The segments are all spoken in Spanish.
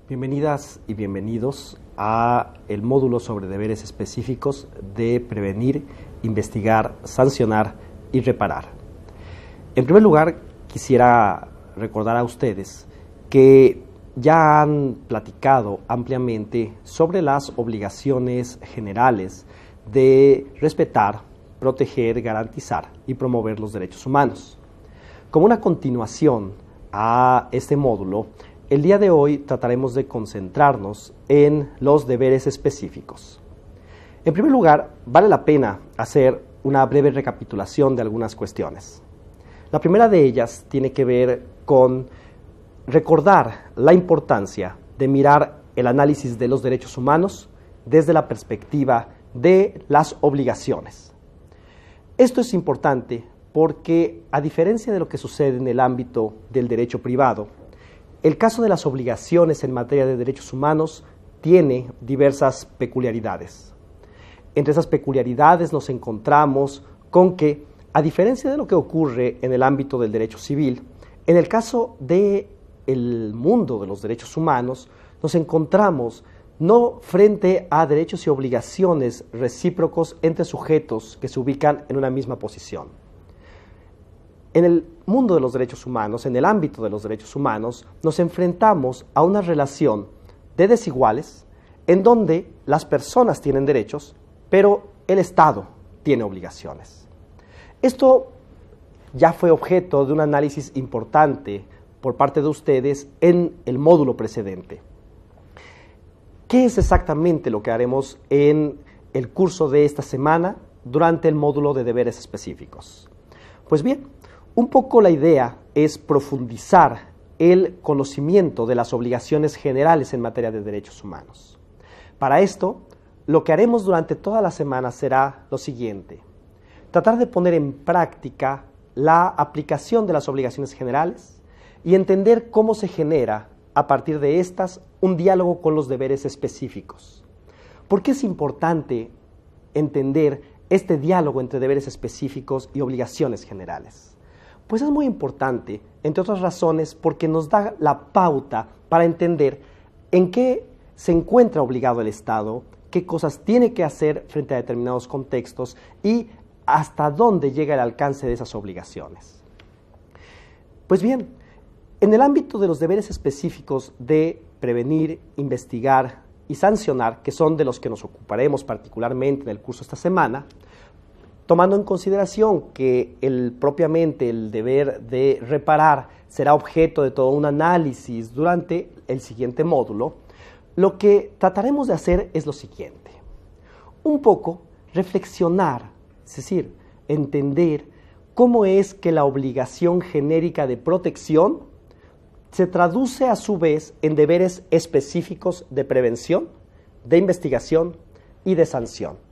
Bienvenidas y bienvenidos a el módulo sobre deberes específicos de prevenir, investigar, sancionar y reparar. En primer lugar, quisiera recordar a ustedes que ya han platicado ampliamente sobre las obligaciones generales de respetar, proteger, garantizar y promover los derechos humanos. Como una continuación a este módulo, el día de hoy trataremos de concentrarnos en los deberes específicos. En primer lugar, vale la pena hacer una breve recapitulación de algunas cuestiones. La primera de ellas tiene que ver con recordar la importancia de mirar el análisis de los derechos humanos desde la perspectiva de las obligaciones. Esto es importante porque, a diferencia de lo que sucede en el ámbito del derecho privado, el caso de las obligaciones en materia de derechos humanos tiene diversas peculiaridades. Entre esas peculiaridades nos encontramos con que, a diferencia de lo que ocurre en el ámbito del derecho civil, en el caso del mundo de los derechos humanos, nos encontramos no frente a derechos y obligaciones recíprocos entre sujetos que se ubican en una misma posición. En el mundo de los derechos humanos, en el ámbito de los derechos humanos, nos enfrentamos a una relación de desiguales en donde las personas tienen derechos, pero el Estado tiene obligaciones. Esto ya fue objeto de un análisis importante por parte de ustedes en el módulo precedente. ¿Qué es exactamente lo que haremos en el curso de esta semana durante el módulo de deberes específicos? Pues bien, un poco la idea es profundizar el conocimiento de las obligaciones generales en materia de derechos humanos. Para esto, lo que haremos durante toda la semana será lo siguiente: tratar de poner en práctica la aplicación de las obligaciones generales y entender cómo se genera, a partir de estas, un diálogo con los deberes específicos. ¿Por qué es importante entender este diálogo entre deberes específicos y obligaciones generales? Pues es muy importante, entre otras razones, porque nos da la pauta para entender en qué se encuentra obligado el Estado, qué cosas tiene que hacer frente a determinados contextos y hasta dónde llega el alcance de esas obligaciones. Pues bien, en el ámbito de los deberes específicos de prevenir, investigar y sancionar, que son de los que nos ocuparemos particularmente en el curso esta semana, tomando en consideración que propiamente el deber de reparar será objeto de todo un análisis durante el siguiente módulo, lo que trataremos de hacer es lo siguiente: un poco reflexionar, es decir, entender cómo es que la obligación genérica de protección se traduce a su vez en deberes específicos de prevención, de investigación y de sanción.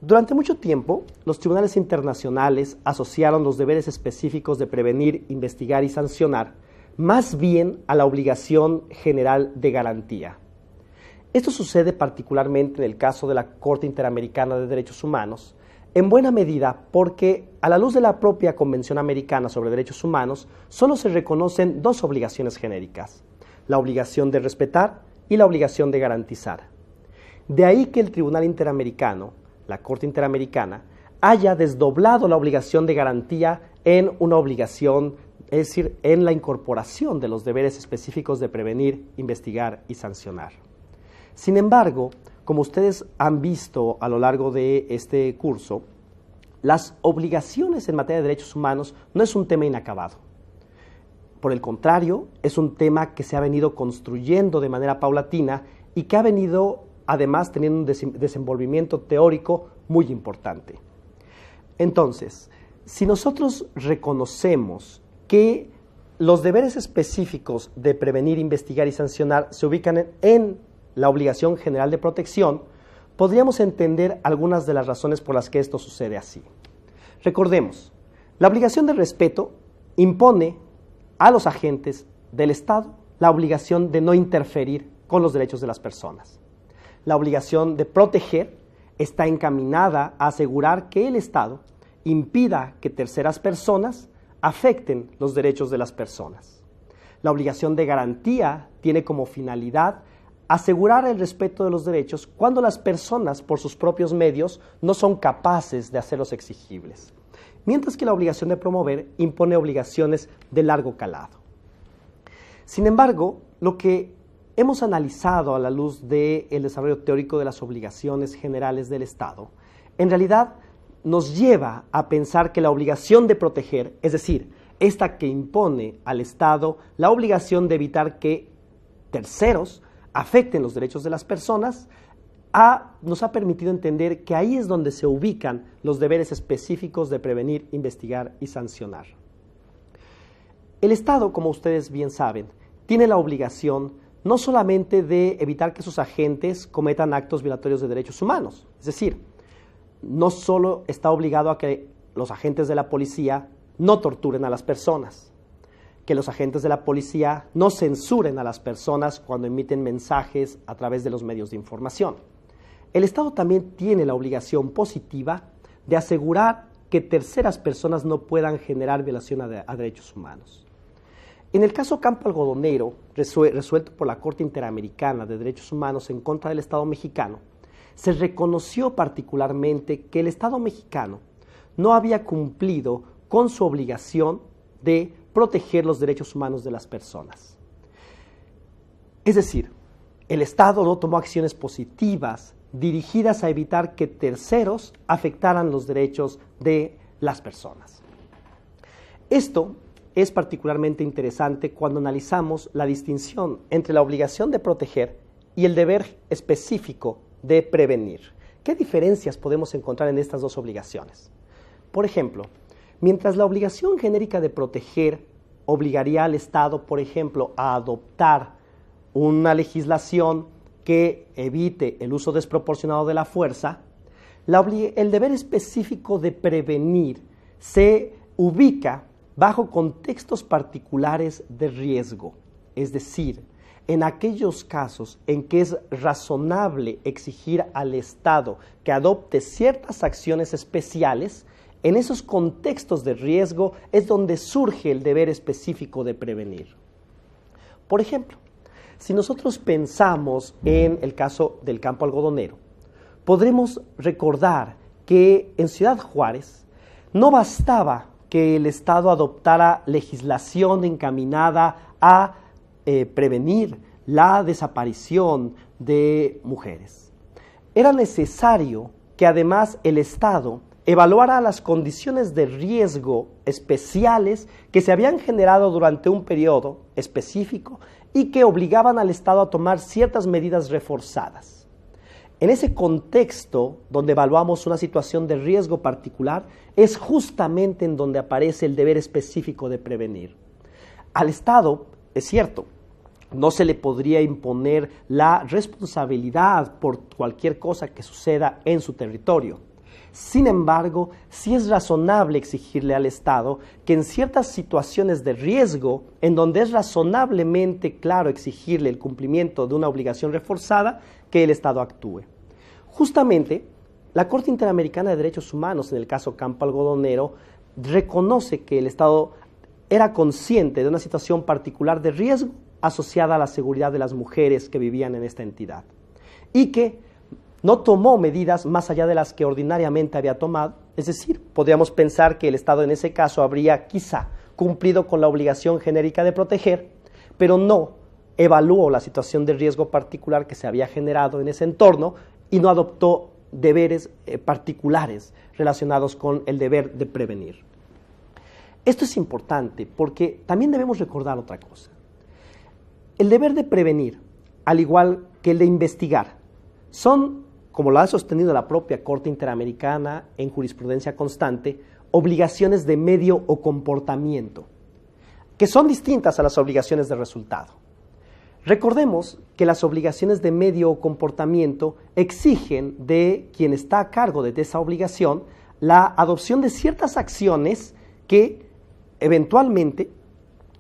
Durante mucho tiempo, los tribunales internacionales asociaron los deberes específicos de prevenir, investigar y sancionar más bien a la obligación general de garantía. Esto sucede particularmente en el caso de la Corte Interamericana de Derechos Humanos, en buena medida porque, a la luz de la propia Convención Americana sobre Derechos Humanos, solo se reconocen dos obligaciones genéricas: la obligación de respetar y la obligación de garantizar. De ahí que el Tribunal Interamericano, la Corte Interamericana, haya desdoblado la obligación de garantía en una obligación, es decir, en la incorporación de los deberes específicos de prevenir, investigar y sancionar. Sin embargo, como ustedes han visto a lo largo de este curso, las obligaciones en materia de derechos humanos no es un tema inacabado. Por el contrario, es un tema que se ha venido construyendo de manera paulatina y que ha venido además teniendo un desenvolvimiento teórico muy importante. Entonces, si nosotros reconocemos que los deberes específicos de prevenir, investigar y sancionar se ubican en la obligación general de protección, podríamos entender algunas de las razones por las que esto sucede así. Recordemos, la obligación de respeto impone a los agentes del Estado la obligación de no interferir con los derechos de las personas. La obligación de proteger está encaminada a asegurar que el Estado impida que terceras personas afecten los derechos de las personas. La obligación de garantía tiene como finalidad asegurar el respeto de los derechos cuando las personas, por sus propios medios, no son capaces de hacerlos exigibles. Mientras que la obligación de promover impone obligaciones de largo calado. Sin embargo, lo que hemos analizado a la luz del desarrollo teórico de las obligaciones generales del Estado, en realidad nos lleva a pensar que la obligación de proteger, es decir, esta que impone al Estado la obligación de evitar que terceros afecten los derechos de las personas, nos ha permitido entender que ahí es donde se ubican los deberes específicos de prevenir, investigar y sancionar. El Estado, como ustedes bien saben, tiene la obligación no solamente de evitar que sus agentes cometan actos violatorios de derechos humanos, es decir, no solo está obligado a que los agentes de la policía no torturen a las personas, que los agentes de la policía no censuren a las personas cuando emiten mensajes a través de los medios de información. El Estado también tiene la obligación positiva de asegurar que terceras personas no puedan generar violación a derechos humanos. En el caso Campo Algodonero, resuelto por la Corte Interamericana de Derechos Humanos en contra del Estado mexicano, se reconoció particularmente que el Estado mexicano no había cumplido con su obligación de proteger los derechos humanos de las personas. Es decir, el Estado no tomó acciones positivas dirigidas a evitar que terceros afectaran los derechos de las personas. Esto es particularmente interesante cuando analizamos la distinción entre la obligación de proteger y el deber específico de prevenir. ¿Qué diferencias podemos encontrar en estas dos obligaciones? Por ejemplo, mientras la obligación genérica de proteger obligaría al Estado, por ejemplo, a adoptar una legislación que evite el uso desproporcionado de la fuerza, el deber específico de prevenir se ubica bajo contextos particulares de riesgo, es decir, en aquellos casos en que es razonable exigir al Estado que adopte ciertas acciones especiales. En esos contextos de riesgo es donde surge el deber específico de prevenir. Por ejemplo, si nosotros pensamos en el caso del Campo Algodonero, podremos recordar que en Ciudad Juárez no bastaba que el Estado adoptara legislación encaminada a prevenir la desaparición de mujeres. Era necesario que además el Estado evaluara las condiciones de riesgo especiales que se habían generado durante un periodo específico y que obligaban al Estado a tomar ciertas medidas reforzadas. En ese contexto donde evaluamos una situación de riesgo particular, es justamente en donde aparece el deber específico de prevenir. Al Estado, es cierto, no se le podría imponer la responsabilidad por cualquier cosa que suceda en su territorio. Sin embargo, sí es razonable exigirle al Estado que en ciertas situaciones de riesgo, en donde es razonablemente claro exigirle el cumplimiento de una obligación reforzada, que el Estado actúe. Justamente, la Corte Interamericana de Derechos Humanos, en el caso Campo Algodonero, reconoce que el Estado era consciente de una situación particular de riesgo asociada a la seguridad de las mujeres que vivían en esta entidad y que no tomó medidas más allá de las que ordinariamente había tomado. Es decir, podríamos pensar que el Estado en ese caso habría quizá cumplido con la obligación genérica de proteger, pero no evaluó la situación de riesgo particular que se había generado en ese entorno y no adoptó deberes particulares relacionados con el deber de prevenir. Esto es importante porque también debemos recordar otra cosa. El deber de prevenir, al igual que el de investigar, son, como lo ha sostenido la propia Corte Interamericana en jurisprudencia constante, obligaciones de medio o comportamiento, que son distintas a las obligaciones de resultado. Recordemos que las obligaciones de medio o comportamiento exigen de quien está a cargo de esa obligación la adopción de ciertas acciones que eventualmente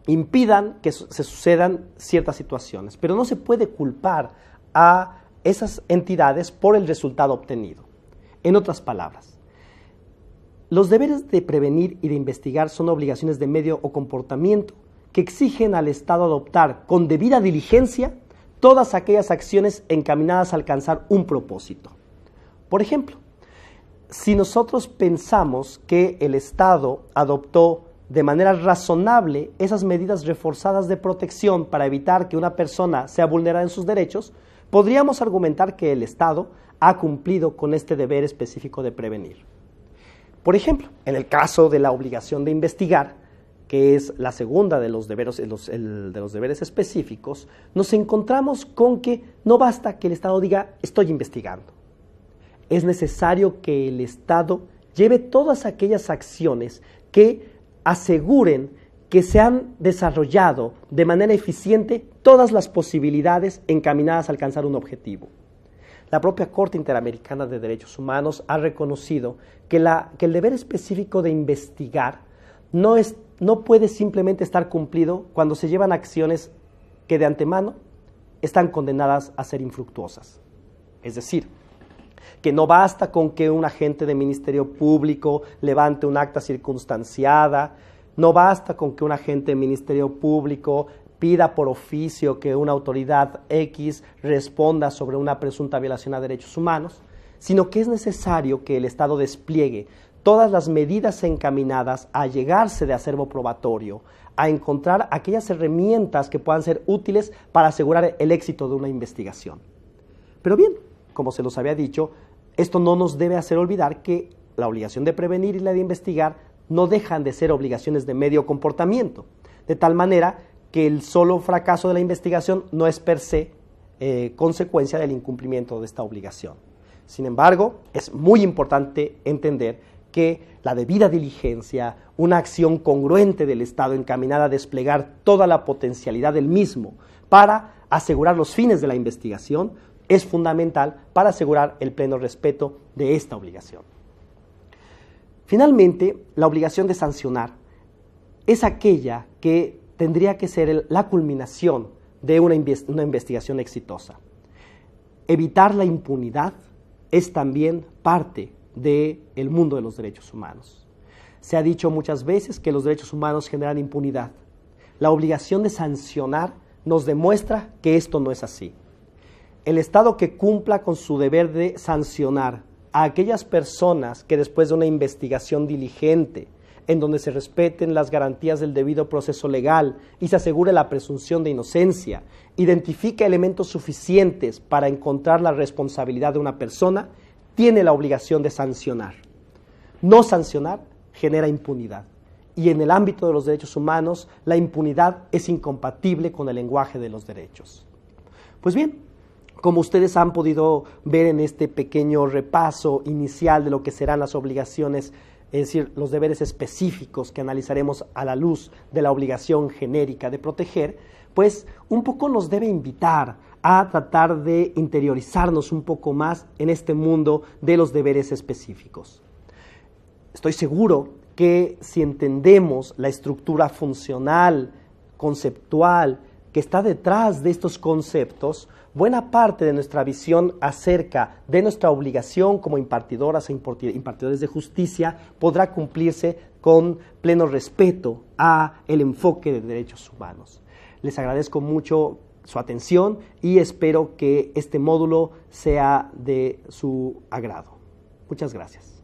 impidan que se sucedan ciertas situaciones, pero no se puede culpar a esas entidades por el resultado obtenido. En otras palabras, los deberes de prevenir y de investigar son obligaciones de medio o comportamiento que exigen al Estado adoptar con debida diligencia todas aquellas acciones encaminadas a alcanzar un propósito. Por ejemplo, si nosotros pensamos que el Estado adoptó de manera razonable esas medidas reforzadas de protección para evitar que una persona sea vulnerada en sus derechos, podríamos argumentar que el Estado ha cumplido con este deber específico de prevenir. Por ejemplo, en el caso de la obligación de investigar, que es la segunda de los deberes, de los deberes específicos, nos encontramos con que no basta que el Estado diga estoy investigando. Es necesario que el Estado lleve todas aquellas acciones que aseguren que se han desarrollado de manera eficiente todas las posibilidades encaminadas a alcanzar un objetivo. La propia Corte Interamericana de Derechos Humanos ha reconocido que el deber específico de investigar no puede simplemente estar cumplido cuando se llevan acciones que de antemano están condenadas a ser infructuosas. Es decir, que no basta con que un agente de Ministerio Público levante un acta circunstanciada, no basta con que un agente de Ministerio Público pida por oficio que una autoridad X responda sobre una presunta violación a derechos humanos, sino que es necesario que el Estado despliegue todas las medidas encaminadas a llegarse de acervo probatorio, a encontrar aquellas herramientas que puedan ser útiles para asegurar el éxito de una investigación. Pero bien, como se los había dicho, esto no nos debe hacer olvidar que la obligación de prevenir y la de investigar no dejan de ser obligaciones de medio comportamiento, de tal manera que el solo fracaso de la investigación no es per se consecuencia del incumplimiento de esta obligación. Sin embargo, es muy importante entender que la debida diligencia, una acción congruente del Estado encaminada a desplegar toda la potencialidad del mismo para asegurar los fines de la investigación, es fundamental para asegurar el pleno respeto de esta obligación. Finalmente, la obligación de sancionar es aquella que tendría que ser la culminación de una investigación exitosa. Evitar la impunidad es también parte del mundo de los derechos humanos. Se ha dicho muchas veces que los derechos humanos generan impunidad. La obligación de sancionar nos demuestra que esto no es así. El Estado que cumpla con su deber de sancionar a aquellas personas que después de una investigación diligente, en donde se respeten las garantías del debido proceso legal y se asegure la presunción de inocencia, identifica elementos suficientes para encontrar la responsabilidad de una persona, tiene la obligación de sancionar. No sancionar genera impunidad. Y en el ámbito de los derechos humanos, la impunidad es incompatible con el lenguaje de los derechos. Pues bien, como ustedes han podido ver en este pequeño repaso inicial de lo que serán las obligaciones, es decir, los deberes específicos que analizaremos a la luz de la obligación genérica de proteger, pues un poco nos debe invitar a tratar de interiorizarnos un poco más en este mundo de los deberes específicos. Estoy seguro que si entendemos la estructura funcional, conceptual, que está detrás de estos conceptos, buena parte de nuestra visión acerca de nuestra obligación como impartidoras e impartidores de justicia podrá cumplirse con pleno respeto a el enfoque de derechos humanos. Les agradezco mucho su atención y espero que este módulo sea de su agrado. Muchas gracias.